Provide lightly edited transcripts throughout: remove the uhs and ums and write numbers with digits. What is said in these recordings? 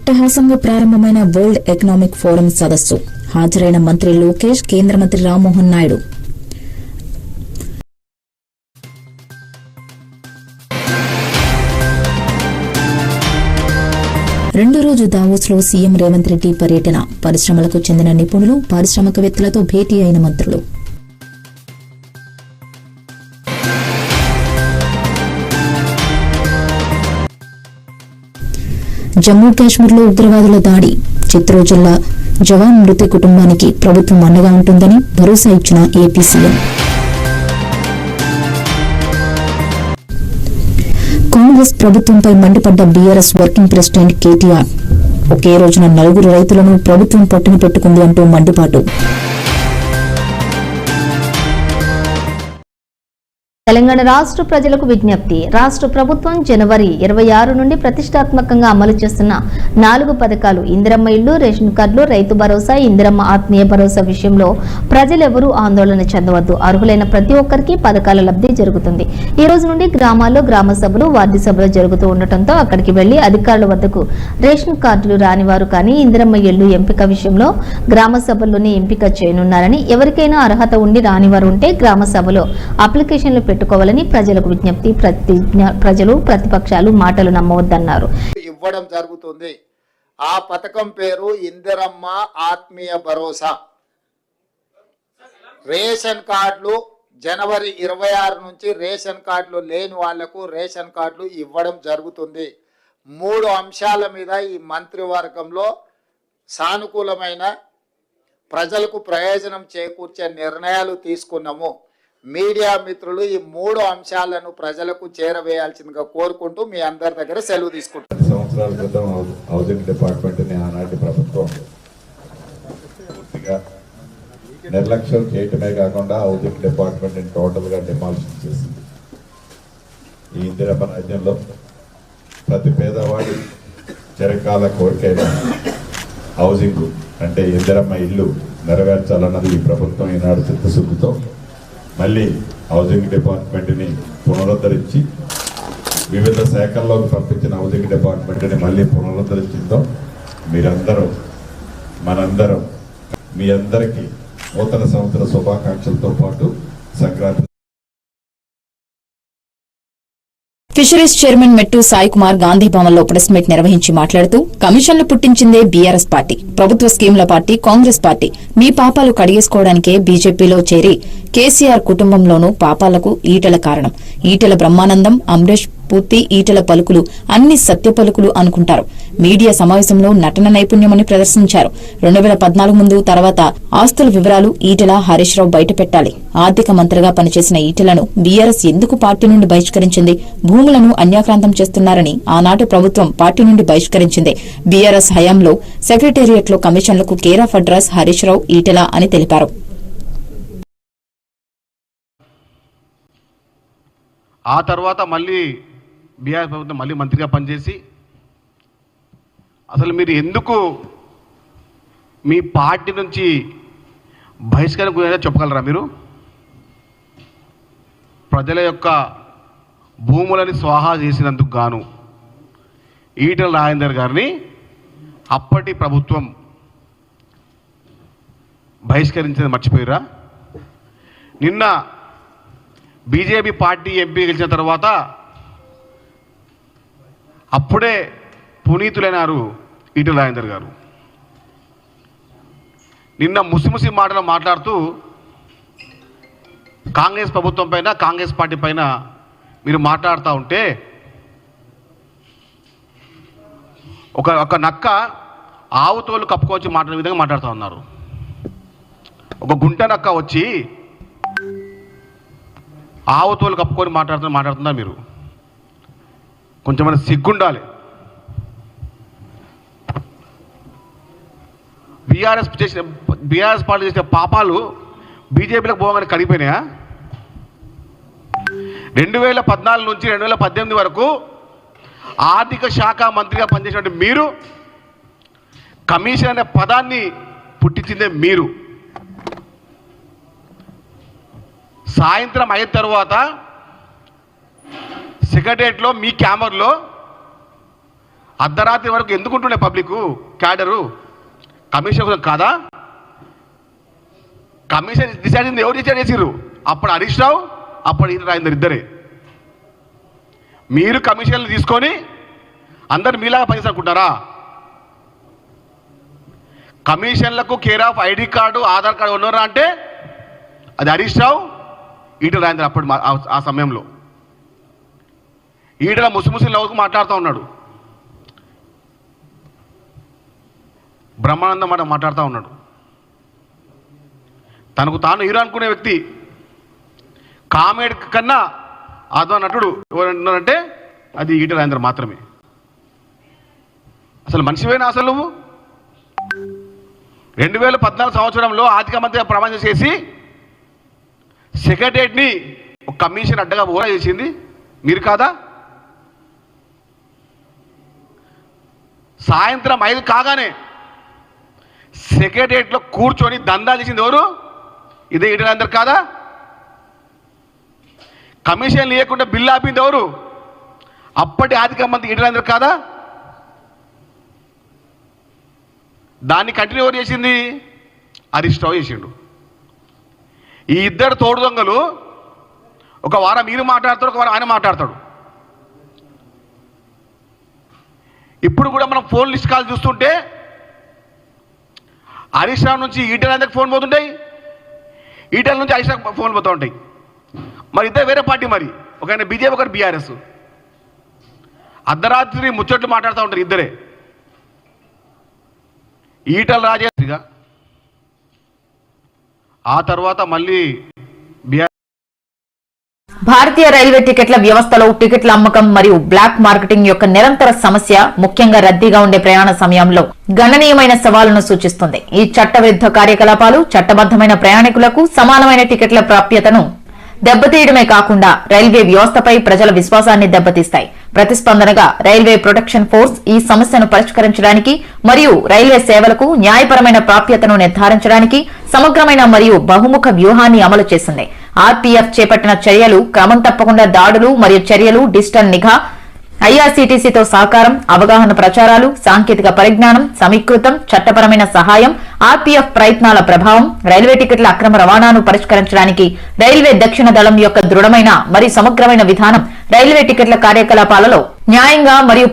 అట్టహాసంగా ప్రారంభమైన world economic forum సదస్సు హాజరైన మంత్రి లోకేష్, కేంద్ర మంత్రి రామ్మోహన్ నాయుడు. రెండో రోజు దావోస్లో సీఎం రేవంత్ రెడ్డి పర్యటన, పరిశ్రమలకు చెందిన నిపుణులు, పారిశ్రామికవేత్తలతో భేటీ అయిన మంత్రులు. జమ్మూ కాశ్మీర్లో ఉగ్రవాదుల దాడి, చిత్తూరు జిల్లా జవాన్ మృతి కుటుంబానికి ప్రభుత్వం అండగా ఉంటుందని భరోసా ఇచ్చిన ఏపీ సీఎం. కాంగ్రెస్ ప్రభుత్వంపై మండిపడ్డ బీఆర్ఎస్ వర్కింగ్ ప్రెసిడెంట్ కేటీఆర్. ఒకే రోజున 4 రైతులను ప్రభుత్వం పట్టున పెట్టుకుంది అంటూ మండిపాటు. తెలంగాణ రాష్ట్ర ప్రజలకు విజ్ఞప్తి. రాష్ట్ర ప్రభుత్వం జనవరి 26 నుండి ప్రతిష్టాత్మకంగా అమలు చేస్తున్న 4 పథకాలు ఇందిరమ్మ ఇళ్లు, రేషన్ కార్డులు, రైతు భరోసా, ఇందిరమ్మ ఆత్మీయ భరోసా విషయంలో ప్రజలెవరూ ఆందోళన చెందవద్దు. అర్హులైన ప్రతి ఒక్కరికి పథకాల లబ్ధి జరుగుతుంది. ఈ రోజు నుండి గ్రామాల్లో గ్రామ సభలు, వార్డు సభలు జరుగుతూ ఉండటంతో అక్కడికి వెళ్లి అధికారుల వద్దకు రేషన్ కార్డులు రానివారు కానీ ఇందిరమ్మ ఇళ్లు ఎంపిక విషయంలో గ్రామ సభల్లోనే ఎంపిక చేయనున్నారని, ఎవరికైనా అర్హత ఉండి రానివారు ఉంటే గ్రామ సభలో అప్లికేషన్లు పెట్టుకోవాలని ప్రజలకు విజ్ఞప్తి. ప్రజలు ప్రతిపక్షాలు మాటలు నమ్మవద్దన్నారు. ఇవ్వడం జరుగుతుంది. ఆ పథకం పేరు ఇందిరమ్మ ఆత్మీయ భరోసా. రేషన్ కార్డులు జనవరి 26 నుంచి రేషన్ కార్డులు లేని వాళ్లకు రేషన్ కార్డులు ఇవ్వడం జరుగుతుంది. 3 అంశాల మీద ఈ మంత్రివర్గంలో సానుకూలమైన ప్రజలకు ప్రయోజనం చేకూర్చే నిర్ణయాలు తీసుకున్నాము. మీడియా మిత్రులు ఈ 3 అంశాలను ప్రజలకు చేరవేయాల్సిందిగా కోరుకుంటూ మీ అందరి దగ్గర సెలవు తీసుకుంటారు. సంవత్సరాల క్రితం హౌసింగ్ డిపార్ట్మెంట్ ని ఆనాటి ప్రభుత్వం పూర్తిగా నిర్లక్ష్యం చేయటమే కాకుండా హౌసింగ్ డిపార్ట్మెంట్ ని టోటల్ గా డిమాలిషన్ చేసింది. ఈ ఇందిరమ్మ రాజ్యంలో ప్రతి పేదవాడి చిరకాల కోరికైన హౌసింగ్ అంటే ఇందిరమ్మ ఇల్లు నెరవేర్చాలన్నది ఈ ప్రభుత్వం ఈనాడు చిత్తశుద్ధితో మళ్ళీ హౌసింగ్ డిపార్ట్మెంట్ని పునరుద్ధరించి వివిధ శాఖల్లోకి పంపించిన హౌసింగ్ డిపార్ట్మెంట్ని మళ్ళీ పునరుద్ధరించిందో మీరందరూ మనందరం మీ అందరికీ నూతన సంవత్సర శుభాకాంక్షలతో పాటు సంక్రాంతి. ఫిషరీస్ చైర్మన్ మెట్టు సాయి కుమార్ గాంధీ భవన్లో ప్రెస్ మీట్ నిర్వహించి మాట్లాడుతూ, కమిషన్లు పుట్టించిందే బీఆర్ఎస్ పార్టీ, ప్రభుత్వ స్కీంల పార్టీ కాంగ్రెస్ పార్టీ. మీ పాపాలు కడిగేసుకోవడానికే బీజేపీలో చేరి కేసీఆర్ కుటుంబంలోనూ పాపాలకు ఈటెల కారణం. ఈటెల బ్రహ్మానందం, అమరేష్ పూర్తి ఈటెల పలుకులు అన్ని సత్య పలుకులు అనుకుంటారు. మీడియా సమావేశంలో నటన నైపుణ్యమని ప్రదర్శించారు. 2014 ముందు తర్వాత ఆస్తుల వివరాలు ఈటెల, హరీష్ రావు బయటపెట్టాలి. ఆర్థిక మంత్రిగా పనిచేసిన ఈటెలను బీఆర్ఎస్ ఎందుకు పార్టీ నుండి బహిష్కరించింది? భూములను అన్యాక్రాంతం చేస్తున్నారని ఆనాటి ప్రభుత్వం పార్టీ నుండి బహిష్కరించింది. బీఆర్ఎస్ హయాంలో సెక్రటేరియట్లో కమిషన్లకు care of address Harish Rao, Etela అని తెలిపారు. ఆ తర్వాత మళ్ళీ బీఆర్ ప్రభుత్వం మళ్ళీ మంత్రిగా పనిచేసి అసలు మీరు ఎందుకు మీ పార్టీ నుంచి బహిష్కరణ గురైనా చెప్పగలరా? మీరు ప్రజల యొక్క భూములని స్వాహా చేసినందుకు గాను ఈటెల రాజేందర్ గారిని అప్పటి ప్రభుత్వం బహిష్కరించేది మర్చిపోయారా? నిన్న బీజేపీ పార్టీ ఎంపీ గెలిచిన తర్వాత అప్పుడే పునీతులైనారు ఈటెల రాజేందర్ గారు. నిన్న ముసిముసి మాటలు మాట్లాడుతూ కాంగ్రెస్ ప్రభుత్వం పైన, కాంగ్రెస్ పార్టీ పైన మీరు మాట్లాడుతూ ఉంటే ఒక నక్క ఆవుతోలు కప్పుకొచ్చి మాట్లాడే విధంగా మాట్లాడుతూ ఉన్నారు. ఒక గుంట నక్క వచ్చి ఆవుతోలు కప్పుకొని మాట్లాడుతున్నా మీరు? కొంచెం సిగ్గుండాలి. బీఆర్ఎస్ పార్టీ చేసిన పాపాలు బీజేపీలకు పోగానే కడిగిపోయినాయా? 2014 నుంచి 2018 వరకు ఆర్థిక శాఖ మంత్రిగా పనిచేసినటువంటి మీరు కమిషన్ అనే పదాన్ని పుట్టించిందే మీరు. సాయంత్రం అయిన తర్వాత సెక్రటరియట్లో మీ క్యామర్లో అర్ధరాత్రి వరకు ఎందుకుంటుండే పబ్లిక్ క్యాడరు కమిషన్ కాదా? కమిషన్ డిసైడ్ అయింది ఎవరు డిసైడ్ చేసిర్రు? అప్పుడు హరీష్ రావు, అప్పుడు ఈటల రాజేందర్ ఇద్దరే. మీరు కమిషన్లు తీసుకొని అందరు మీలాగా పనిచేసుకుంటారా? కమిషన్లకు care of ID card Aadhaar card ఉన్నారా అంటే అది హరీష్ రావు, ఈటల రాజేందర్. అప్పుడు ఆ సమయంలో ఈటల ముసిముసి నవ్వుకు మాట్లాడుతూ ఉన్నాడు, బ్రహ్మానందం మాట మాట్లాడుతూ ఉన్నాడు. తనకు తాను హీరో అనుకునే వ్యక్తి, కామెడీ కన్నా ఆదో నటుడు ఎవరంటే అది ఈటల రాజేందర్ మాత్రమే. అసలు మనిషివేనా అసలు నువ్వు? 2014 సంవత్సరంలో ఆర్థిక మంత్రిగా ప్రమాణం చేసి సెక్రటరియట్ని ఒక కమిషన్ అడ్డగా ఓరా చేసింది మీరు కాదా? సాయంత్రం 5 కాగానే సెక్రటరియట్లో కూర్చొని దందా చేసింది ఎవరు? ఇదే ఈటల రాజేందర్ కాదా? కమిషన్ లేకుండా బిల్లు ఆపింది ఎవరు? అప్పటి ఆర్థిక మంత్రి ఈటల రాజేందర్ కాదా? దాన్ని కంటిన్యూ ఎవరు చేసింది? హరీష్ రావు చేసిండు. ఈ ఇద్దరు తోడు దొంగలు ఒక వారం మీరు మాట్లాడతారు, ఒక వారం ఆయన మాట్లాడతాడు. ఇప్పుడు కూడా మనం ఫోన్ లిస్ట్ కాల్ చూస్తుంటే హరీష్ రావు నుంచి ఈటల రాజేందర్కి ఫోన్ పోతుంటాయి, ఈటల నుంచి హరీష్ రావు ఫోన్ పోతూ ఉంటాయి. మరి ఇద్దరు వేరే పార్టీ, మరి ఒక బీజేపీ ఒకటి బీఆర్ఎస్. అర్ధరాత్రి ముచ్చట్లు మాట్లాడుతూ ఉంటారు ఇద్దరే. ఈటల రాజేందర్గా ఆ తర్వాత మళ్ళీ భారతీయ రైల్వే టికెట్ల వ్యవస్థలో టికెట్ల అమ్మకం మరియు బ్లాక్ మార్కెటింగ్ యొక్క నిరంతర సమస్య ముఖ్యంగా రద్దీగా ఉండే ప్రయాణ సమయంలో గణనీయమైన సవాలును సూచిస్తుంది. ఈ చట్టవిరుద్ధ కార్యకలాపాలు చట్టబద్దమైన ప్రయాణికులకు సమానమైన టికెట్ల ప్రాప్యతను దెబ్బతీయడమే కాకుండా రైల్వే వ్యవస్థపై ప్రజల విశ్వాసాన్ని దెబ్బతీస్తాయి. ప్రతిస్పందనగా రైల్వే ప్రొటెక్షన్ ఫోర్స్ ఈ సమస్యను పరిష్కరించడానికి మరియు రైల్వే సేవలకు న్యాయపరమైన ప్రాప్యతను నిర్ధారించడానికి సమగ్రమైన మరియు బహుముఖ వ్యూహాన్ని అమలు చేసింది. ఆర్పీఎఫ్ చేపట్టిన చర్యలు క్రమం తప్పకుండా దాడులు మరియు చర్యలు, డిజిటల్ నిఘా, ఐఆర్సీటీసీతో సహకారం, అవగాహన ప్రచారాలు, సాంకేతిక పరిజ్ఞానం, సమీకృతం, చట్టపరమైన సహాయం, ఆర్పీఎఫ్ ప్రయత్నాల ప్రభావం రైల్వే టికెట్ల అక్రమ రవాణాను పరిష్కరించడానికి రైల్వే దక్షిణ దళం యొక్క దృఢమైన మరియు సమగ్రమైన విధానం రైల్వే టికెట్ల కార్యకలాపాలలో న్యాయంగా మరియు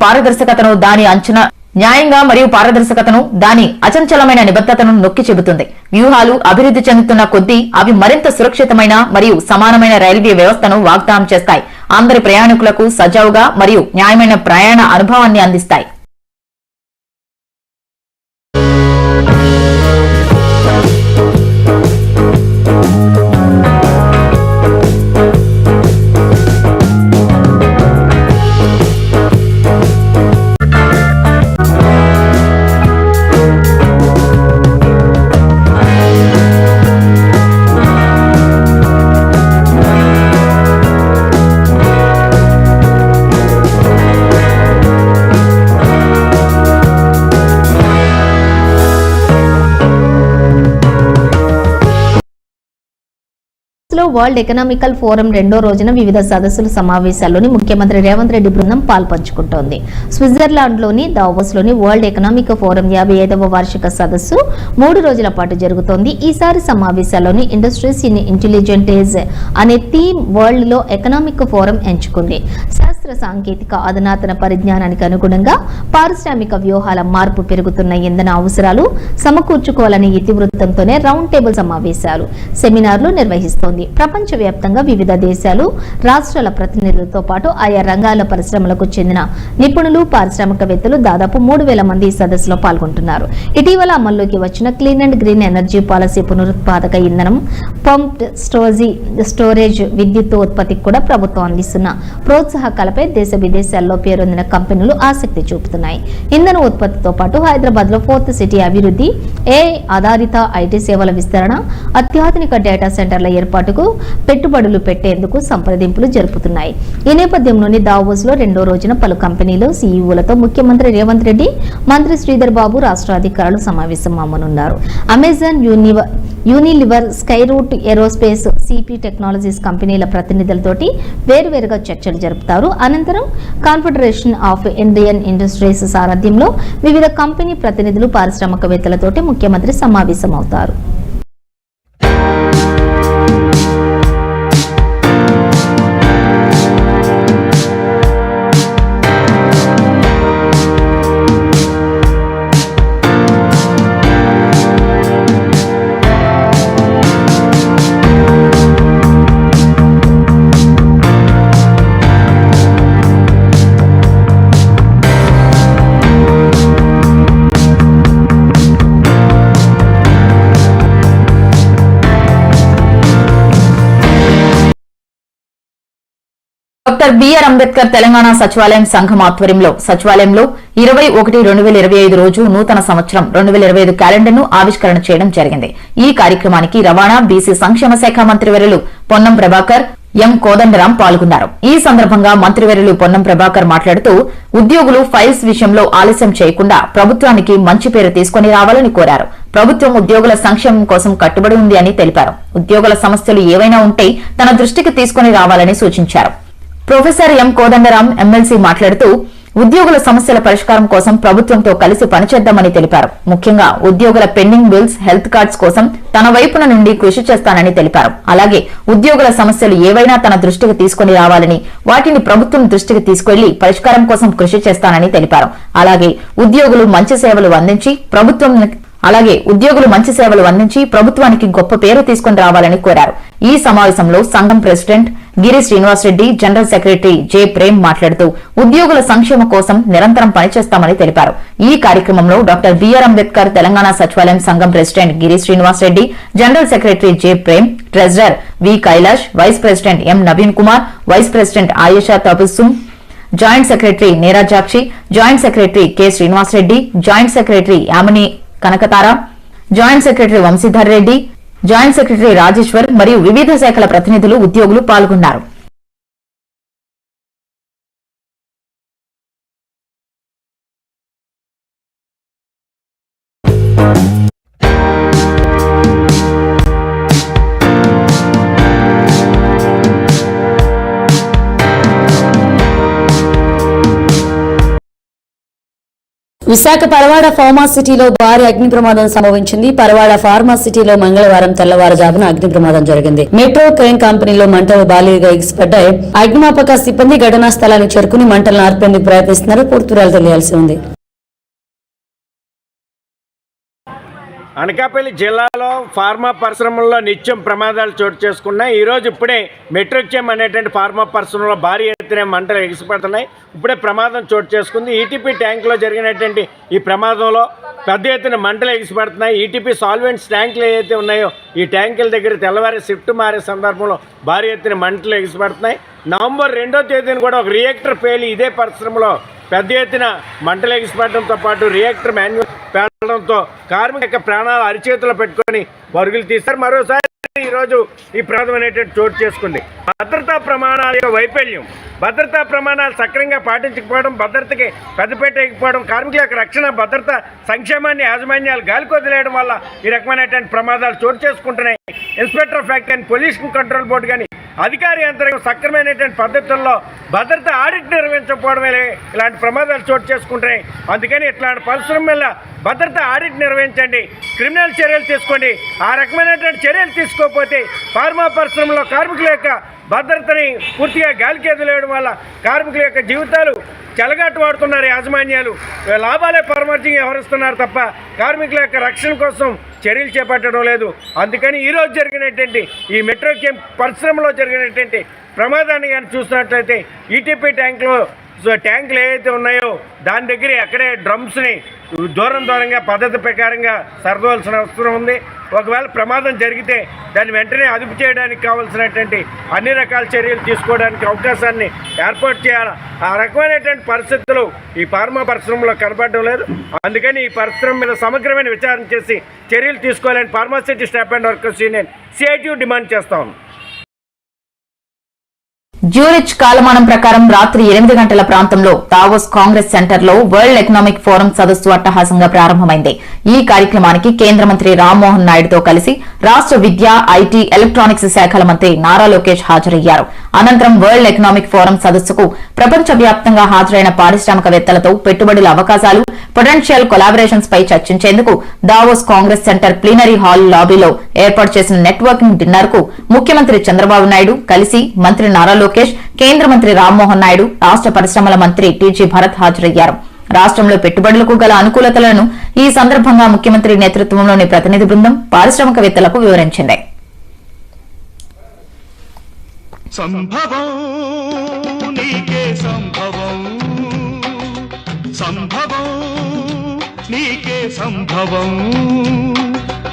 పారదర్శకతను దాని అచంచలమైన నిబద్ధతను నొక్కి చెబుతుంది. వ్యూహాలు అభివృద్ధి చెందుతున్న కొద్దీ అవి మరింత సురక్షితమైన మరియు సమానమైన రైల్వే వ్యవస్థను వాగ్దానం చేస్తాయి, అందరి ప్రయాణికులకు సజావుగా మరియు న్యాయమైన ప్రయాణ అనుభవాన్ని అందిస్తాయి. వరల్డ్ ఎకనామికల్ ఫోరం రెండో రోజున వివిధ సదస్సుల సమావేశాల్లోని ముఖ్యమంత్రి రేవంత్ రెడ్డి బృందం పాల్పంచుకుంటోంది. స్విట్జర్లాండ్లోని దావోస్లోని వరల్డ్ ఎకనామిక్ ఫోరం 55వ వార్షిక సదస్సు 3 రోజుల పాటు జరుగుతోంది. ఈసారి సమావేశాల్లోని ఇండస్ట్రీస్ ఇన్ ఇంటెలిజెంట్ ఏజ్ అనే థీమ్ వరల్డ్ లో ఎకనామిక్ ఫోరం ఎంచుకుంది. శాస్త్ర సాంకేతిక అధునాతన పరిజ్ఞానానికి అనుగుణంగా పారిశ్రామిక వ్యూహాల మార్పు, పెరుగుతున్న ఇంధన అవసరాలు సమకూర్చుకోవాలనే ఇతివృత్తంతోనే రౌండ్ టేబుల్ సమావేశాలు, సెమినార్లు నిర్వహిస్తోంది. ప్రపంచవ్యాప్తంగా వివిధ దేశాలు, రాష్ట్రాల ప్రతినిధులతో పాటు ఆయా రంగాల పరిశ్రమలకు చెందిన నిపుణులు, పారిశ్రామికవేత్తలు దాదాపు 3000 మంది ఈ సదస్సులో పాల్గొంటున్నారు. ఇటీవల అమల్లోకి వచ్చిన clean and green energy policy, పునరుత్పాదక ఇంధనం, పంప్డ్ స్టోరేజ్ విద్యుత్ ఉత్పత్తికి కూడా ప్రభుత్వం అందిస్తున్న ప్రోత్సాహకాలపై దేశ విదేశాల్లో పేరొందిన కంపెనీలు ఆసక్తి చూపుతున్నాయి. ఇంధన ఉత్పత్తితో పాటు హైదరాబాద్ లో 4th సిటీ అభివృద్ధి, ఏఐ ఆధారిత ఐటీ సేవల విస్తరణ, అత్యాధునిక డేటా సెంటర్ల ఏర్పాటు ఏర్పాటుకు పెట్టుబడులు పెట్టేందుకు సంప్రదింపులు జరుపుతున్నాయి. ఈ నేపథ్యంలోని దావోస్ లో 2వ రోజున పలు కంపెనీలు సీఈఓలతో ముఖ్యమంత్రి రేవంత్ రెడ్డి, మంత్రి శ్రీధర్ బాబు, రాష్ట్ర అధికారులు సమావేశం అవ్వనున్నారు. Amazon, Unilever, Skyroot aerospace, CP technologies కంపెనీల ప్రతినిధులతోటి వేరువేరుగా చర్చలు జరుపుతారు. అనంతరం కాన్ఫెడరేషన్ ఆఫ్ ఇండియన్ ఇండస్ట్రీస్ సారథ్యంలో వివిధ కంపెనీ ప్రతినిధులు, పారిశ్రామికవేత్తలతోటి ముఖ్యమంత్రి సమావేశమవుతారు. డాక్టర్ బిఆర్ అంబేద్కర్ తెలంగాణ సచివాలయం సంఘం ఆధ్వర్యంలో సచివాలయంలో 21/1/2025 రోజు నూతన సంవత్సరం 2025 క్యాలెండర్ ను ఆవిష్కరణ చేయడం జరిగింది. ఈ కార్యక్రమానికి రవాణా, బీసీ సంక్షేమ శాఖ మంత్రివర్యులు పొన్నం ప్రభాకర్, ఎం కోదండరాం పాల్గొన్నారు. ఈ సందర్భంగా మంత్రివర్యులు పొన్నం ప్రభాకర్ మాట్లాడుతూ ఉద్యోగులు ఫైల్స్ విషయంలో ఆలస్యం చేయకుండా ప్రభుత్వానికి మంచి పేరు తీసుకుని రావాలని కోరారు. ప్రభుత్వం ఉద్యోగుల సంక్షేమం కోసం కట్టుబడి ఉంది అని తెలిపారు. ఉద్యోగుల సమస్యలు ఏవైనా ఉంటే తన దృష్టికి తీసుకుని రావాలని సూచించారు. ప్రొఫెసర్ ఎం కోదండరాం ఎమ్మెల్సీ మాట్లాడుతూ ఉద్యోగుల సమస్యల పరిష్కారం కోసం ప్రభుత్వంతో కలిసి పనిచేద్దామని తెలిపారు. ముఖ్యంగా ఉద్యోగుల పెండింగ్ బిల్స్, హెల్త్ కార్డ్స్ కోసం తన వైపున నుండి కృషి చేస్తానని తెలిపారు. అలాగే ఉద్యోగుల సమస్యలు ఏవైనా తన దృష్టికి తీసుకుని రావాలని, వాటిని ప్రభుత్వం దృష్టికి తీసుకెళ్లి పరిష్కారం కోసం కృషి చేస్తానని తెలిపారు. అలాగే ఉద్యోగులు మంచి సేవలు అందించి ప్రభుత్వానికి గొప్ప పేరు తీసుకుని రావాలని కోరారు. ఈ సమావేశంలో సంఘం president Giri Srinivasa Reddy, general secretary J Prem మాట్లాడుతూ ఉద్యోగుల సంక్షేమ కోసం నిరంతరం పనిచేస్తామని తెలిపారు. ఈ కార్యక్రమంలో డాక్టర్ బిఆర్ అంబేద్కర్ తెలంగాణ సచివాలయం సంఘం president Giri Srinivasa Reddy, general secretary J Prem, treasurer V Kailash, vice president M Naveen Kumar, vice president Ayesha Tabassum, joint secretary Neerajakshi, joint secretary K Srinivasa Reddy, joint secretary Yamini Kanakatara, joint secretary Vamshidhar Reddy, joint secretary Rajeshwar మరియు వివిధ శాఖల ప్రతినిధులు, ఉద్యోగులు పాల్గొన్నారు. విశాఖ పరవాడ ఫార్మాసిటీలో భారీ అగ్ని ప్రమాదం సంభవించింది. పరవాడ ఫార్మాసిటీలో మంగళవారం తెల్లవారుజామున అగ్ని ప్రమాదం జరిగింది. మెట్రో క్రేన్ కంపెనీలో మంటలు భారీగా ఎగిసిపడ్డాయి. అగ్నిమాపక సిబ్బంది ఘటనా స్థలానికి చేరుకుని మంటలను ఆర్పేందుకు ప్రయత్నిస్తున్నారు. పూర్తి వివరాలు తెలియాల్సి ఉంది. అనకాపల్లి జిల్లాలో ఫార్మా పరిశ్రమల్లో నిత్యం ప్రమాదాలు చోటు చేసుకున్నాయి. ఈరోజు ఇప్పుడే మెట్రోచెమ్ అనేటువంటి ఫార్మా పరిశ్రమలో భారీ ఎత్తున మంటలు ఎగిసిపడుతున్నాయి. ఇప్పుడే ప్రమాదం చోటు చేసుకుంది. ఈటీపీ ట్యాంకులో జరిగినటువంటి ఈ ప్రమాదంలో పెద్ద ఎత్తున మంటలు ఎగిసిపడుతున్నాయి. ఈటీపీ సాల్వెంట్స్ ట్యాంకులు ఏవైతే ఉన్నాయో ఈ ట్యాంకుల దగ్గర తెల్లవారి షిఫ్ట్ మారే సందర్భంలో భారీ ఎత్తున మంటలు ఎగిసిపడుతున్నాయి. నవంబర్ 2వ తేదీన కూడా ఒక రియాక్టర్ పేలి ఇదే పరిశ్రమలో పెద్ద ఎత్తున మంటలు ఎగిసిపడడంతో పాటు రియాక్టర్ మాన్యువల్ పేలడంతో కార్మిక యొక్క ప్రాణాలు అరిచేతులు పెట్టుకొని పరుగులు తీస్తారు. మరోసారి ఈరోజు ఈ ప్రమాదం అనేటువంటి చోటు చేసుకుంది. భద్రతా ప్రమాణాల యొక్క వైఫల్యం, భద్రతా ప్రమాణాలు సక్రమంగా పాటించకపోవడం, భద్రతకి పెద్దపేట ఎక్కిపోవడం, కార్మికుల యొక్క రక్షణ, భద్రత, సంక్షేమాన్ని యాజమాన్యాలు గాలికి వదిలేయడం వల్ల ఈ రకమైనటువంటి ప్రమాదాలు చోటు చేసుకుంటున్నాయి. Inspector of factory and pollution control board కానీ అధికారి యంత్రాంగం సక్రమైనటువంటి పద్ధతుల్లో భద్రత ఆడిట్ నిర్వహించకపోవడమే ఇలాంటి ప్రమాదాలు చోటు చేసుకుంటున్నాయి. అందుకని ఇట్లాంటి పరిశ్రమల భద్రత ఆడిట్ నిర్వహించండి, క్రిమినల్ చర్యలు తీసుకోండి. ఆ రకమైనటువంటి చర్యలు తీసుకోకపోతే ఫార్మా పరిశ్రమలో కార్మికుల యొక్క భద్రతని పూర్తిగా గాలికి వదిలేయడం వల్ల కార్మికుల యొక్క జీవితాలు చెలగాటు వాడుతున్నారు. యాజమాన్యాలు లాభాలే పరమార్జంగా వ్యవహరిస్తున్నారు తప్ప కార్మికుల యొక్క రక్షణ కోసం చర్యలు చేపట్టడం లేదు. అందుకని ఈరోజు జరిగినటువంటి ఈ మెట్రోకెమ్ పరిశ్రమలో జరిగినటువంటి ప్రమాదాన్ని కానీ చూసినట్లయితే ఈటీపీ ట్యాంకులు ఏవైతే ఉన్నాయో దాని దగ్గర అక్కడే డ్రమ్స్ని దూరంగా పద్ధతి ప్రకారంగా సర్దవలసిన అవసరం ఉంది. ఒకవేళ ప్రమాదం జరిగితే దాన్ని వెంటనే అదుపు చేయడానికి కావాల్సినటువంటి అన్ని రకాల చర్యలు తీసుకోవడానికి అవకాశాన్ని ఏర్పాటు చేయాలి. ఆ రకమైనటువంటి పరిస్థితులు ఈ ఫార్మా పరిశ్రమలో కనపడడం లేదు. అందుకని ఈ పరిశ్రమ మీద సమగ్రమైన విచారణ చేసి చర్యలు తీసుకోవాలని pharma city staff and workers union CITU demand చేస్తా ఉంది. జ్యూరిచ్ కాలమానం ప్రకారం రాత్రి 8 గంటల ప్రాంతంలో దావోస్ కాంగ్రెస్ సెంటర్ లో వరల్డ్ ఎకనామిక్ ఫోరం సదస్సు అట్టహాసంగా ప్రారంభమైంది. ఈ కార్యక్రమానికి కేంద్ర మంత్రి రామ్మోహన్ నాయుడుతో కలిసి రాష్ట విద్య, ఐటీ, ఎలక్ట్రానిక్స్ శాఖల మంత్రి నారా లోకేష్ హాజరయ్యారు. అనంతరం వరల్డ్ ఎకనామిక్ ఫోరం సదస్సుకు ప్రపంచ వ్యాప్తంగా హాజరైన పారిశ్రామికవేత్తలతో పెట్టుబడుల అవకాశాలు, పొటెన్షియల్ కొలాబరేషన్స్ పై చర్చించేందుకు Davos congress centre plenary hall లాబీలో ఏర్పాటు చేసిన నెట్వర్కింగ్ డిన్నర్ కు ముఖ్యమంత్రి చంద్రబాబు నాయుడు కలిసి మంత్రి నారా లోకేష్, కేంద్ర మంత్రి రామ్మోహన్ నాయుడు, రాష్ట పరిశ్రమల మంత్రి టీజీ భరత్ హాజరయ్యారు. రాష్ట్రంలో పెట్టుబడులకు గల అనుకూలతలను ఈ సందర్భంగా ముఖ్యమంత్రి నేతృత్వంలోని ప్రతినిధి బృందం పారిశ్రామికవేత్తలకు వివరించింది. సంభవం నీకే సంభవం, సంభవం నీకే సంభవం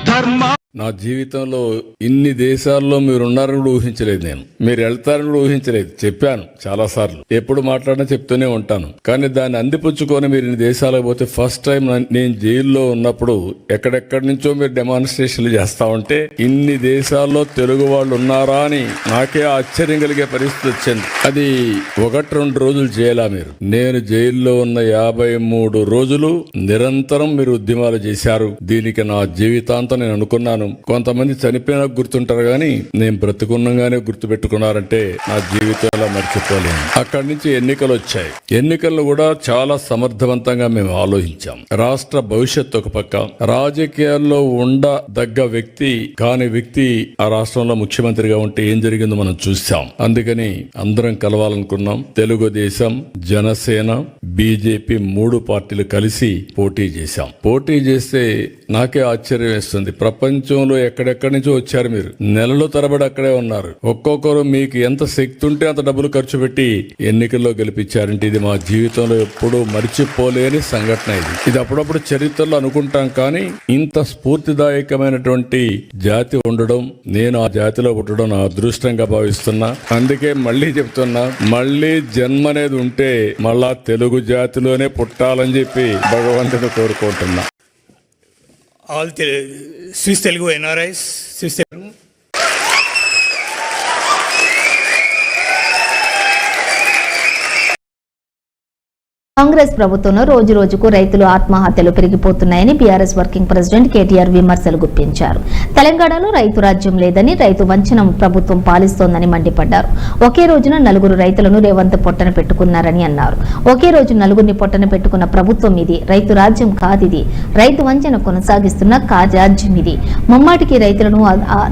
ధర్మ. నా జీవితంలో ఇన్ని దేశాల్లో మీరున్నారని కూడా ఊహించలేదు. నేను మీరు వెళ్తారని కూడా ఊహించలేదు. చెప్పాను చాలా సార్లు, ఎప్పుడు మాట్లాడినా చెప్తూనే ఉంటాను. కానీ దాన్ని అందిపుచ్చుకొని మీరు ఇన్ని దేశాలకు పోతే ఫస్ట్ టైం నేను జైల్లో ఉన్నప్పుడు ఎక్కడెక్కడి నుంచో మీరు డెమాన్స్ట్రేషన్లు చేస్తా ఉంటే ఇన్ని దేశాల్లో తెలుగు వాళ్ళు ఉన్నారా అని నాకే ఆశ్చర్యం కలిగే పరిస్థితి వచ్చింది. అది 1-2 రోజులు చేయాలా మీరు? నేను జైల్లో ఉన్న 53 రోజులు నిరంతరం మీరు ఉద్యమాలు చేశారు. దీనికి నా జీవితాంతం నేను అనుకున్నాను. కొంతమంది చనిపోయినా గుర్తుంటారు కానీ నేను బ్రతుకున్నగానే గుర్తు పెట్టుకున్నారంటే నా జీవితంలో మర్చిపోలేను. అక్కడి నుంచి ఎన్నికలు వచ్చాయి. ఎన్నికల్లో కూడా చాలా సమర్థవంతంగా మేము ఆలోచించాం. రాష్ట్ర భవిష్యత్తు ఒక పక్క, రాజకీయాల్లో ఉండదగ్గ వ్యక్తి కాని వ్యక్తి ఆ రాష్ట్రంలో ముఖ్యమంత్రిగా ఉంటే ఏం జరిగిందో మనం చూసాం. అందుకని అందరం కలవాలనుకున్నాం. తెలుగుదేశం, జనసేన, బీజేపీ 3 పార్టీలు కలిసి పోటీ చేశాం. పోటీ చేస్తే నాకే ఆశ్చర్యం వేస్తుంది. ప్రపంచంలో ఎక్కడెక్కడి నుంచో వచ్చారు. మీరు నెలల తరబడి అక్కడే ఉన్నారు. ఒక్కొక్కరు మీకు ఎంత శక్తి ఉంటే అంత డబ్బులు ఖర్చు పెట్టి ఎన్నికల్లో గెలిపించారంటే ఇది మా జీవితంలో ఎప్పుడూ మర్చిపోలేని సంఘటన. ఇది అప్పుడప్పుడు చరిత్రలో అనుకుంటాం కానీ ఇంత స్ఫూర్తిదాయకమైనటువంటి జాతి ఉండడం, నేను ఆ జాతిలో పుట్టడం నా అదృష్టంగా భావిస్తున్నా. అందుకే మళ్ళీ చెప్తున్నా, మళ్ళీ జన్మ అనేది ఉంటే మళ్ళా తెలుగు జాతిలోనే పుట్టాలని చెప్పి భగవంతుడు కోరుకుంటున్నా. All Swiss Telugu NRIs, Swiss Telugu. Congress ప్రభుత్వంలో రోజు రోజుకు రైతులు ఆత్మహత్యలు పెరిగిపోతున్నాయని బీఆర్ఎస్ వర్కింగ్ ప్రెసిడెంట్ కేటీఆర్ విమర్శలు గుప్పించారు. తెలంగాణలో రైతు రాజ్యం లేదని, రైతు వంచన ప్రభుత్వం పాలిస్తోందని మండిపడ్డారు. ఒకే రోజున 4 రైతులను రేవంత్ పొట్టన పెట్టుకున్నారని అన్నారు. ఒకే రోజు 4 పొట్టన పెట్టుకున్న ప్రభుత్వం ఇది. రైతు రాజ్యం కాదిది. రైతు వంచన కొనసాగిస్తున్న రాజ్యం ఇది. ముమ్మాటికి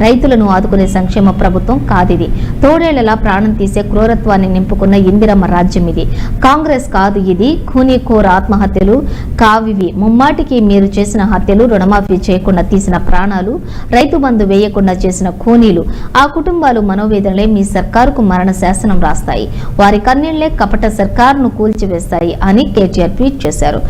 రైతులను ఆదుకునే సంక్షేమ ప్రభుత్వం కాదిది. తోడేళ్లలా ప్రాణం తీసే క్రూరత్వాన్ని నింపుకున్న ఇందిరమ్మ రాజ్యం ఇది. కాంగ్రెస్ కాదు ఇది. ఖూనీఖోర్ ఆత్మహత్యలు కావివి. ముమ్మాటికి మీరు చేసిన హత్యలు, రుణమాఫీ చేయకుండా తీసిన ప్రాణాలు, రైతు బంధు వేయకుండా చేసిన ఖూనీలు, ఆ కుటుంబాలు మనోవేదనలే మీ సర్కారుకు మరణ శాసనం రాస్తాయి. వారి కన్నీళ్లే కపట సర్కారును కూల్చివేస్తాయి అని కేటీఆర్ ట్వీట్ చేశారు.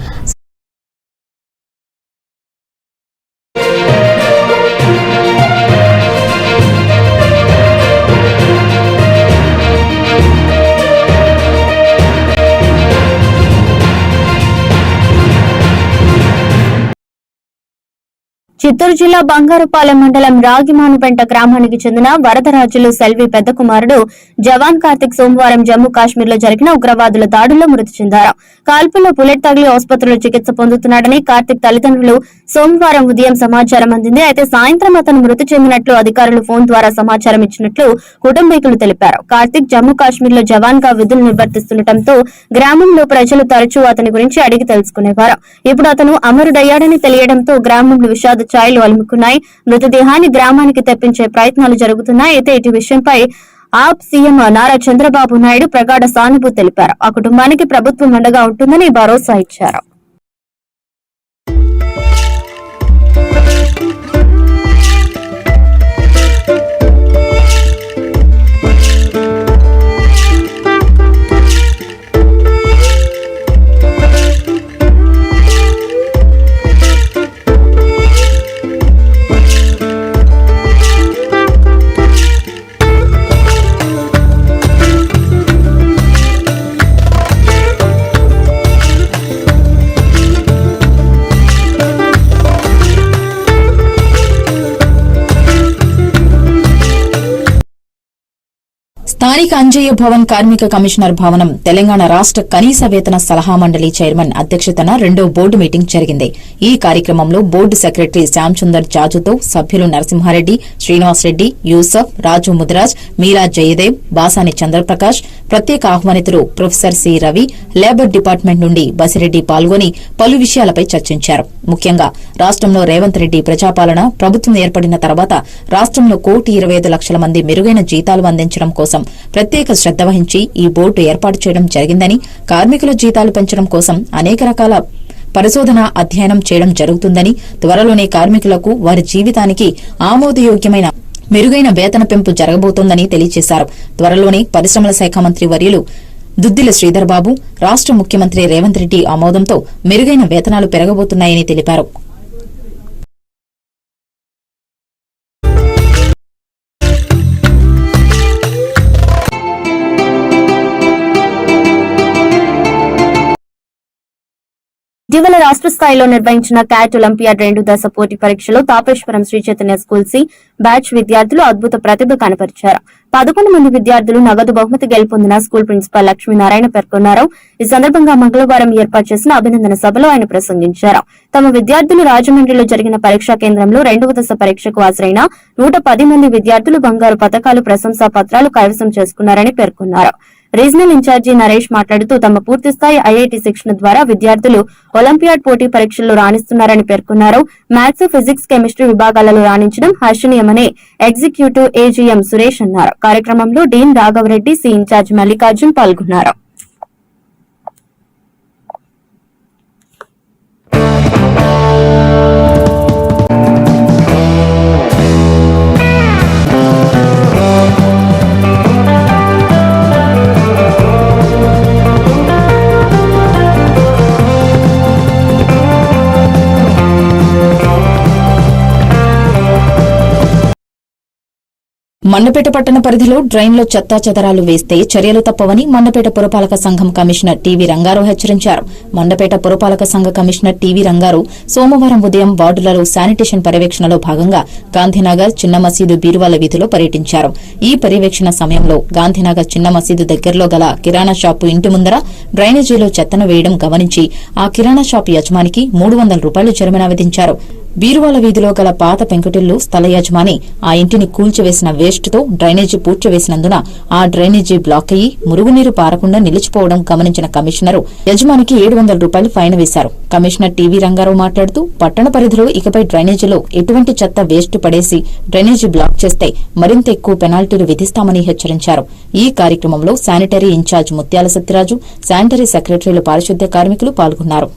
చిత్తూరు జిల్లా బంగారుపాలెం మండలం రాగిమానుపెంట గ్రామానికి చెందిన వరదరాజులు సెల్వి పెద్ద కుమారుడు జవాన్ కార్తిక్ సోమవారం జమ్మూ కాశ్మీర్ లో జరిగిన ఉగ్రవాదుల దాడుల్లో మృతి చెందారు. కాల్పుల్లో బుల్లెట్ తగిలి ఆసుపత్రిలో చికిత్స పొందుతున్నాడని కార్తిక్ తల్లిదండ్రులు సోమవారం ఉదయం సమాచారం అందింది. అయితే సాయంత్రం అతను మృతి చెందినట్లు అధికారులు ఫోన్ ద్వారా సమాచారం ఇచ్చినట్లు కుటుంబీకులు తెలిపారు. కార్తిక్ జమ్మూ కాశ్మీర్ లో జవాన్ గా విధులు నిర్వర్తిస్తుండటంతో గ్రామంలో ప్రజలు తరచూ అతని గురించి అడిగి తెలుసుకునేవారు. ఇప్పుడు అతను అమరుడయ్యాడని తెలియడంతో గ్రామంలో విషాద ఛాయలు అలుముకున్నాయి. మృతదేహాన్ని గ్రామానికి తెప్పించే ప్రయత్నాలు జరుగుతున్నాయి. అయితే ఇటు విషయంపై ఆప్ సీఎం నారా చంద్రబాబు నాయుడు ప్రగాఢ సానుభూతి తెలిపారు. ఆ కుటుంబానికి ప్రభుత్వం అండగా ఉంటుందని భరోసా ఇచ్చారు. స్థానిక అంజయ్య భవన్ కార్మిక కమిషనర్ భవనం తెలంగాణ రాష్ట కనీస వేతన సలహా మండలి చైర్మన్ అధ్యక్షతన రెండో బోర్డు మీటింగ్ జరిగింది. ఈ కార్యక్రమంలో బోర్డు సెక్రటరీ శ్యాంసుందర్ జాజుతో సభ్యులు నరసింహారెడ్డి, శ్రీనివాసరెడ్డి, యూసఫ్, రాజు ముదిరాజ్, మీరా జయదేవ్, బాసాని చంద్రప్రకాష్, ప్రత్యేక ఆహ్వానితులు professor C Ravi, labour department నుండి బసిరెడ్డి పాల్గొని పలు విషయాలపై చర్చించారు. ముఖ్యంగా రాష్టంలో రేవంత్ రెడ్డి ప్రజాపాలన ప్రభుత్వం ఏర్పడిన తర్వాత రాష్టంలో 1,25 లక్షల మంది మెరుగైన జీతాలు అందించడం కోసం ప్రత్యేక శ్రద్ద వహించి ఈ బోర్డు ఏర్పాటు చేయడం జరిగిందని, కార్మికుల జీతాలు పెంచడం కోసం అనేక రకాల పరిశోధన అధ్యయనం చేయడం జరుగుతుందని, త్వరలోనే కార్మికులకు వారి జీవితానికి ఆమోదయోగ్యమైన మెరుగైన వేతన పెంపు జరగబోతోందని తెలియజేశారు. త్వరలోనే పరిశ్రమల శాఖ మంత్రి వర్యులు దుద్దిల శ్రీధర్ బాబు, రాష్ట ముఖ్యమంత్రి రేవంత్ రెడ్డి ఆమోదంతో మెరుగైన వేతనాలు పెరగబోతున్నాయని తెలిపారు. ఇటీవల రాష్ట్ర స్థాయిలో నిర్వహించిన క్యాట్ ఒలింపియాడ్ 2 దశ పోటీ పరీక్షలో Tapeswaram Sri Chaitanya school C batch విద్యార్థులు అద్భుత ప్రతిభ కనపరిచారు. 11 మంది విద్యార్థులు నగదు బహుమతి గెలుపొందిన స్కూల్ ప్రిన్సిపాల్ లక్ష్మీనారాయణ పేర్కొన్నారు. ఈ సందర్భంగా మంగళవారం ఏర్పాటు చేసిన అభినందన సభలో ఆయన ప్రసంగించారు. తమ విద్యార్థులు రాజమండ్రిలో జరిగిన పరీక్షా కేంద్రంలో 2వ దశ పరీక్షకు హాజరైన 110 మంది విద్యార్థులు బంగారు పతకాలు, ప్రశంసా పత్రాలు కైవసం చేసుకున్నారని పేర్కొన్నారు. రీజనల్ ఇన్ఛార్జి నరేష్ మాట్లాడుతూ తమ పూర్తిస్థాయి ఐఐటి శిక్షణ ద్వారా విద్యార్థులు ఒలింపియాడ్ పోటీ పరీక్షల్లో రాణిస్తున్నారని పేర్కొన్నారు. మ్యాథ్స్, ఫిజిక్స్, కెమిస్ట్రీ విభాగాలలో రాణించడం హర్షణీయమని ఎగ్జిక్యూటివ్ ఏజీఎం సురేష్ అన్నారు. కార్యక్రమంలో డీన్ రాఘవరెడ్డి, సి ఇన్ఛార్జ్ మల్లికార్జున్ పాల్గొన్నారు. మండపేట పట్టణ పరిధిలో డ్రైన్లో చెత్తా చెదరాలు వేస్తే చర్యలు తప్పవని మండపేట పురపాలక సంఘం కమిషనర్ టీవీ రంగారావు హెచ్చరించారు. మండపేట పురపాలక సంఘ కమిషనర్ టీవీ రంగారావు సోమవారం ఉదయం వార్డులలో శానిటేషన్ పర్యవేక్షణలో భాగంగా గాంధీనగర్, చిన్న మసీదు, బీరువాల వీధిలో పర్యటించారు. ఈ పర్యవేక్షణ సమయంలో గాంధీనగర్ చిన్న మసీదు దగ్గరలో గల కిరాణా షాపు ఇంటి ముందర డ్రైనేజీలో చెత్తను వేయడం గమనించి ఆ కిరాణా షాపు యజమానికి 300 రూపాయలు జరిమానా విధించారు. బీరువాల వీధిలో గల పాత పెంకుటిల్లు స్థల యజమాని ఆ ఇంటిని కూల్చివేసిన వేస్ట్తో డ్రైనేజీ పూడ్చివేసినందున ఆ డ్రైనేజీ బ్లాక్ అయ్యి మురుగునీరు పారకుండా నిలిచిపోవడం గమనించిన కమిషనరు యజమానికి 700 రూపాయలు ఫైన్ వేశారు. కమిషనర్ టీవీ రంగారావు మాట్లాడుతూ పట్టణ పరిధిలో ఇకపై డ్రైనేజీలో ఎటువంటి చెత్త వేస్ట్ పడేసి డ్రైనేజీ బ్లాక్ చేస్తే మరింత ఎక్కువ పెనాల్టీలు విధిస్తామని హెచ్చరించారు. ఈ కార్యక్రమంలో శానిటరీ ఇన్ఛార్జ్ ముత్యాల సత్యరాజు, శానిటరీ సెక్రటరీలు, పారిశుద్ధ్య కార్మికులు పాల్గొన్నారు.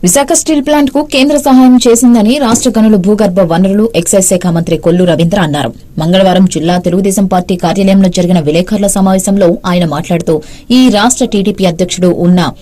విశాఖ స్టీల్ ప్లాంట్ కు కేంద్ర సహాయం చేసిందని రాష్ట గనులు, భూగర్భ వనరులు, ఎక్సైజ్ శాఖ మంత్రి కొల్లు రవీంద్ర అన్నారు. మంగళవారం జిల్లా తెలుగుదేశం పార్టీ కార్యాలయంలో జరిగిన విలేకరుల సమావేశంలో ఆయన మాట్లాడుతూ ఈ రాష్ట టీడీపీ అధ్యకుడు ఉన్న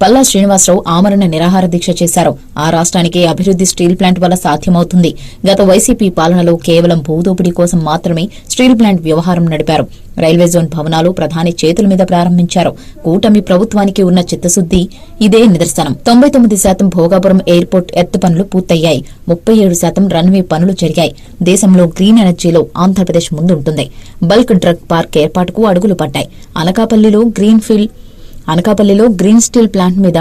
పల్లా శ్రీనివాసరావు ఆమరణ నిరాహార దీక్ష చేశారు. ఆ రాష్ట్రానికి అభివృద్ది స్టీల్ ప్లాంట్ వల్ల సాధ్యమవుతుంది. గత వైసీపీ పాలనలో కేవలం భూదోపిడీ కోసం మాత్రమే స్టీల్ ప్లాంట్ వ్యవహారం నడిపారు. రైల్వే జోన్ భవనాలు ప్రధాని చేతుల మీద ప్రారంభించారు. కూటమి ప్రభుత్వానికి ఉన్న చిత్తశుద్ది ఇదే నిదర్శనం. 99% భోగాపురం ఎయిర్పోర్ట్ ఎత్తు పనులు పూర్తయ్యాయి. 37% రన్వే పనులు జరిగాయి. దేశంలో గ్రీన్ ఎనర్జీలో ఆంధ్రప్రదేశ్ ముందుంటుంది. బల్క్ డ్రగ్ పార్క్ ఏర్పాటుకు అడుగులు పడ్డాయి. అనకాపల్లిలో గ్రీన్ స్టీల్ ప్లాంట్ మీద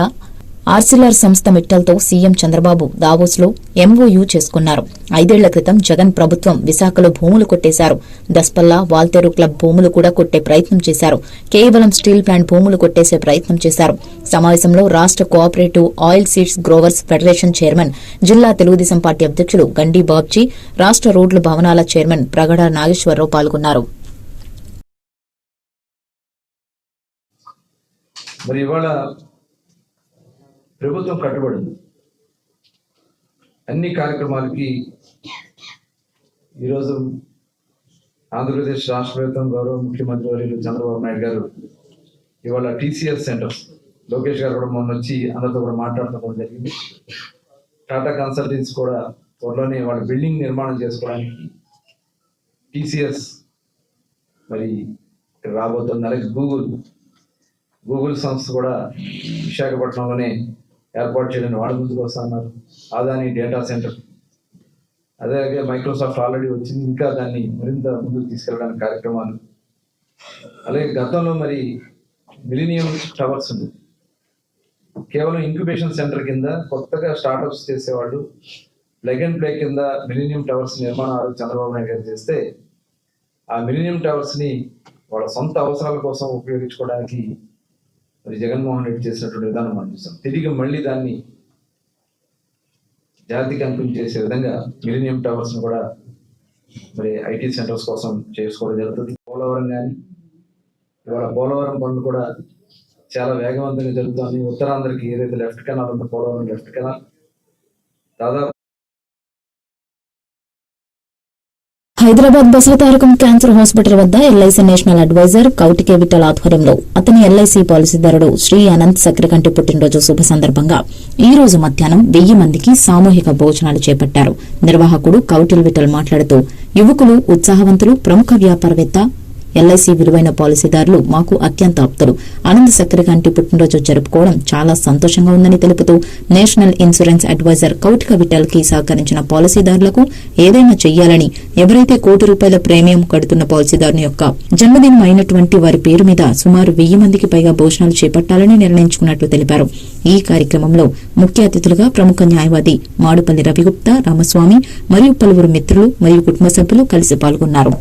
ఆర్సిలర్ సంస్థ మిట్టల్తో సీఎం చంద్రబాబు దావోస్లో ఎంఓయూ చేసుకున్నారు. 5 ఏళ్ల క్రితం జగన్ ప్రభుత్వం విశాఖలో భూములు కొట్టేశారు. దస్పల్లా, వాల్తేరు క్లబ్ భూములు కూడా కొట్టే ప్రయత్నం చేశారు. కేవలం స్టీల్ ప్లాంట్ భూములు కొట్టేసే ప్రయత్నం చేశారు. సమావేశంలో రాష్ట cooperative oil seeds growers federation chairman, జిల్లా తెలుగుదేశం పార్టీ అధ్యకుడు గండి బాబ్జీ, రాష్ట రోడ్లు భవనాల చైర్మన్ ప్రగడ నాగేశ్వరరావు పాల్గొన్నారు. మరి ఇవాళ ప్రభుత్వం కట్టుబడింది అన్ని కార్యక్రమాలకి. ఈరోజు ఆంధ్రప్రదేశ్ రాష్ట్ర ప్రభుత్వం గౌరవ ముఖ్యమంత్రి వర్యులు చంద్రబాబు నాయుడు గారు ఇవాళ టీసీఎస్ సెంటర్స్, లోకేష్ గారు కూడా మొన్న వచ్చి అందరితో కూడా మాట్లాడటం జరిగింది. టాటా కన్సల్టెన్సీ కూడా త్వరలోనే వాళ్ళ బిల్డింగ్ నిర్మాణం చేసుకోవడానికి టీసీఎస్ మరి రాబోతున్న గూగుల్ గూగుల్ సంస్థ కూడా విశాఖపట్నంలోనే ఏర్పాటు చేయడానికి వాళ్ళ ముందుకు వస్తున్నారు. అదాని డేటా సెంటర్, అదేవిధంగా మైక్రోసాఫ్ట్ ఆల్రెడీ వచ్చింది, ఇంకా దాన్ని మరింత ముందుకు తీసుకెళ్ళడానికి కార్యక్రమాలు. అలాగే గతంలో మరి మిలీనియం టవర్స్ ఉంది, కేవలం ఇంక్యుబేషన్ సెంటర్ కింద కొత్తగా స్టార్టప్స్ చేసేవాళ్ళు. ప్లగ్ అండ్ ప్లే కింద మిలీనియం టవర్స్ నిర్మాణాలు చంద్రబాబు నాయుడు గారు చేస్తే ఆ మిలీనియం టవర్స్ ని వాళ్ళ సొంత అవసరాల కోసం ఉపయోగించుకోవడానికి మరి జగన్మోహన్ రెడ్డి చేసినటువంటి విధానం మనం చూసాం. తిరిగి మళ్ళీ దాన్ని జాతికి అంకితం చేసే విధంగా మిలీనియం టవర్స్ ను కూడా మరి ఐటీ సెంటర్స్ కోసం చేసుకోవడం జరుగుతుంది. పోలవరం కానీ ఇవాళ పోలవరం పనులు కూడా చాలా వేగవంతంగా జరుగుతుంది. ఉత్తరాంధ్రకి ఏదైతే లెఫ్ట్ కెనాల్ ఉందో పోలవరం లెఫ్ట్ కెనాల్ దాదాపు హైదరాబాద్ బసవతారకం క్యాన్సర్ హాస్పిటల్ వద్ద ఎల్ఐసి నేషనల్ అడ్వైజర్ కౌటికే విఠల్ ఆధ్వర్యంలో అతని ఎల్ఐసి పాలసీదారుడు శ్రీ అనంత్ సక్రికంటి పుట్టినరోజు శుభ సందర్భంగా ఈ రోజు మధ్యాహ్నం 1000 మందికి సామూహిక భోజనాలు చేపట్టారు. నిర్వాహకుడు కౌటిల్ విఠల్ మాట్లాడుతూ, యువకులు, ఉత్సాహవంతులు, ప్రముఖ వ్యాపారవేత్త, ఎల్ఐసి విలువైన పాలసీదారులు మాకు అత్యంత ఆప్తులు. అనంత్ సక్రికంటి పుట్టినరోజు జరుపుకోవడం చాలా సంతోషంగా ఉందని తెలుపుతూ, నేషనల్ ఇన్సూరెన్స్ అడ్వైజర్ కౌటిక విఠల్ కి సహకరించిన పాలసీదారులకు ఏదైనా చెయ్యాలని, ఎవరైతే ₹1 కోటి ప్రీమియం కడుతున్న పాలసీదారుని యొక్క జన్మదినం అయినటువంటి వారి పేరు మీద సుమారు 1000 మందికి పైగా భోజనాలు చేపట్టాలని నిర్ణయించుకున్నట్లు తెలిపారు. ఈ కార్యక్రమంలో ముఖ్య అతిథులుగా ప్రముఖ న్యాయవాది మాడుపల్లి రవిగుప్తా, రామస్వామి మరియు పలువురు మిత్రులు మరియు కుటుంబ సభ్యులు కలిసి పాల్గొన్నారు.